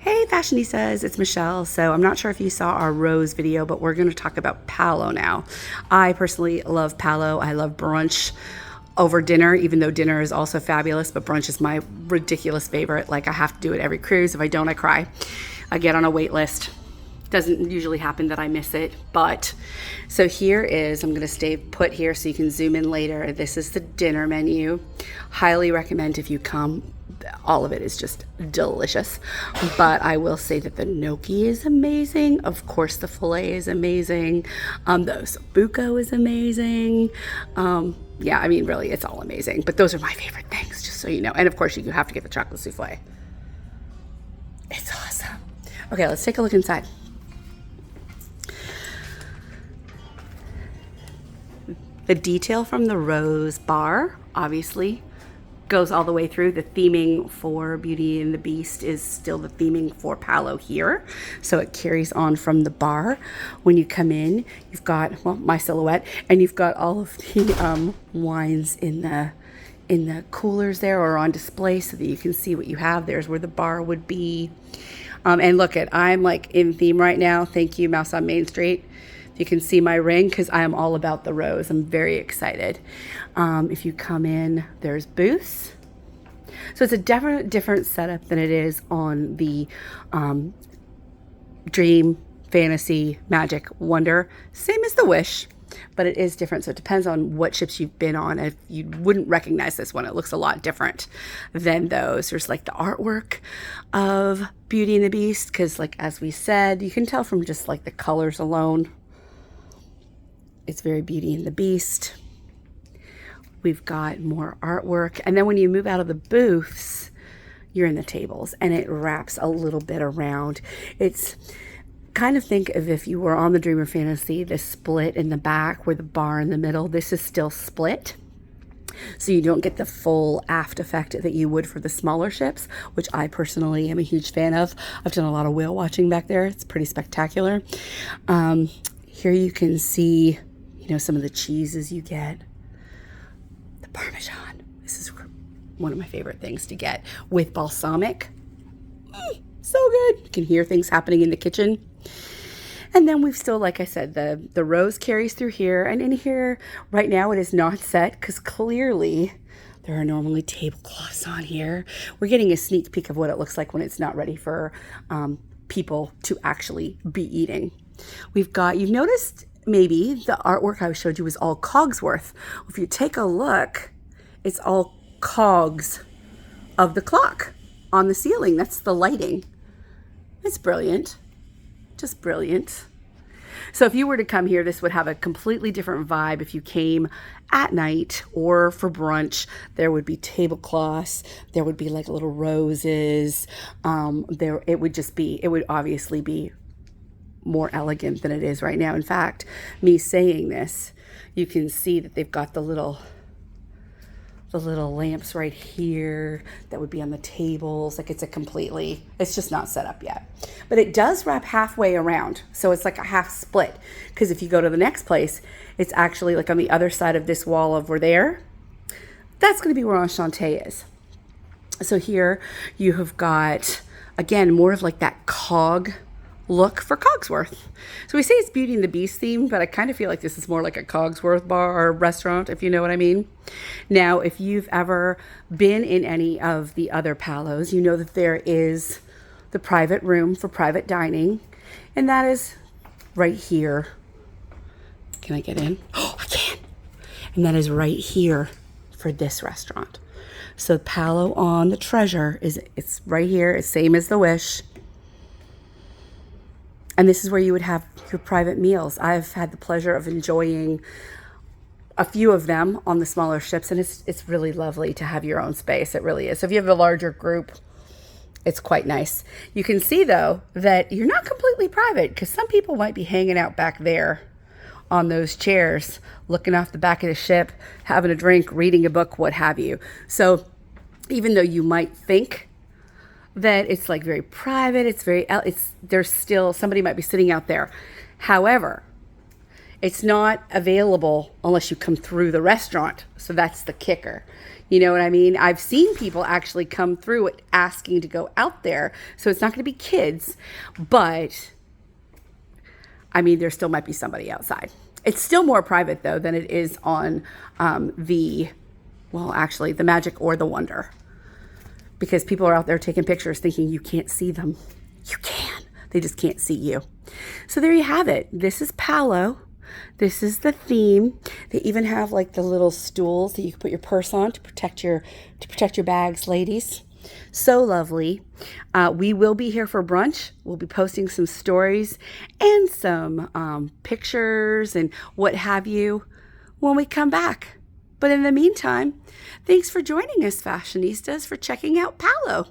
Hey fashionistas, it's Michelle. So I'm not sure if you saw our rose video, but we're going to talk about Palo now. I personally love Palo. I love brunch over dinner, even though dinner is also fabulous, but brunch is my ridiculous favorite. Like I have to do it every cruise. If I don't, I cry. I get on a wait list. Doesn't usually happen that I miss it, but so here is, I'm going to stay put here so you can zoom in later. This is the dinner menu. Highly recommend if you come. All of it is just delicious, but I will say that the gnocchi is amazing. Of course, the filet is amazing. The ossobuco is amazing. Yeah, I mean, really, it's all amazing, but those are my favorite things, just so you know. And of course, you have to get the chocolate souffle. It's awesome. Okay, let's take a look inside. The detail from the rose bar, obviously, goes all the way through. The theming for Beauty and the Beast is still the theming for Palo here. So it carries on from the bar. When you come in, you've got, well, my silhouette, and you've got all of the wines in the coolers there or on display so that you can see what you have. There's where the bar would be. And look I'm like in theme right now. Thank you, Mouse on Main Street. You can see my ring because I am all about the rose. I'm very excited. If you come in, there's booths. So it's a different setup than it is on the Dream, Fantasy, Magic, Wonder. Same as the Wish, but it is different. So it depends on what ships you've been on. If you wouldn't recognize this one, it looks a lot different than those. There's like the artwork of Beauty and the Beast because, like as we said, you can tell from just like the colors alone. It's very Beauty and the Beast. We've got more artwork. And then when you move out of the booths, you're in the tables and it wraps a little bit around. It's kind of think of if you were on the Dreamer Fantasy, the split in the back where the bar in the middle, this is still split. So you don't get the full aft effect that you would for the smaller ships, which I personally am a huge fan of. I've done a lot of whale watching back there. It's pretty spectacular. Here you can see some of the cheeses you get. The Parmesan. This is one of my favorite things to get with balsamic. So good. You can hear things happening in the kitchen. And then we've still, like I said, the rose carries through here. And in here right now it is not set because clearly there are normally tablecloths on here. We're getting a sneak peek of what it looks like when it's not ready for people to actually be eating. You've noticed maybe the artwork I showed you was all Cogsworth. If you take a look, it's all cogs of the clock on the ceiling. That's the lighting. It's brilliant. Just brilliant. So if you were to come here, this would have a completely different vibe. If you came at night or for brunch, there would be tablecloths. There would be like little roses. It would obviously be more elegant than it is right now. In fact, me saying this, you can see that they've got the little lamps right here that would be on the tables. Like it's just not set up yet. But it does wrap halfway around. So it's like a half split. Because if you go to the next place, it's actually like on the other side of this wall over there. That's going to be where Enchante is. So here you have got, again, more of like that cog look for Cogsworth. So we say it's Beauty and the Beast theme, but I kind of feel like this is more like a Cogsworth bar or restaurant, if you know what I mean. Now, if you've ever been in any of the other Palos, you know that there is the private room for private dining, and that is right here. Can I get in? Oh, I can. And that is right here for this restaurant. So Palo on the Treasure it's right here. It's same as the Wish. And this is where you would have your private meals. I've had the pleasure of enjoying a few of them on the smaller ships, and it's really lovely to have your own space. It really is. So if you have a larger group, it's quite nice. You can see, though, that you're not completely private because some people might be hanging out back there on those chairs, looking off the back of the ship, having a drink, reading a book, what have you. So even though you might think that it's like very private, there's still somebody might be sitting out there. However, It's not available unless you come through the restaurant. So that's the kicker. You know what I mean? I've seen people actually come through it asking to go out there. So it's not going to be kids, but I mean, there still might be somebody outside. It's still more private though than it is on actually the Magic or the Wonder, because people are out there taking pictures thinking you can't see them. You can. They just can't see you. So there you have it. This is Palo. This is the theme. They even have like the little stools that you can put your purse on to protect your bags, ladies. So lovely. We will be here for brunch. We'll be posting some stories and some pictures and what have you when we come back. But in the meantime, thanks for joining us, fashionistas, for checking out Palo.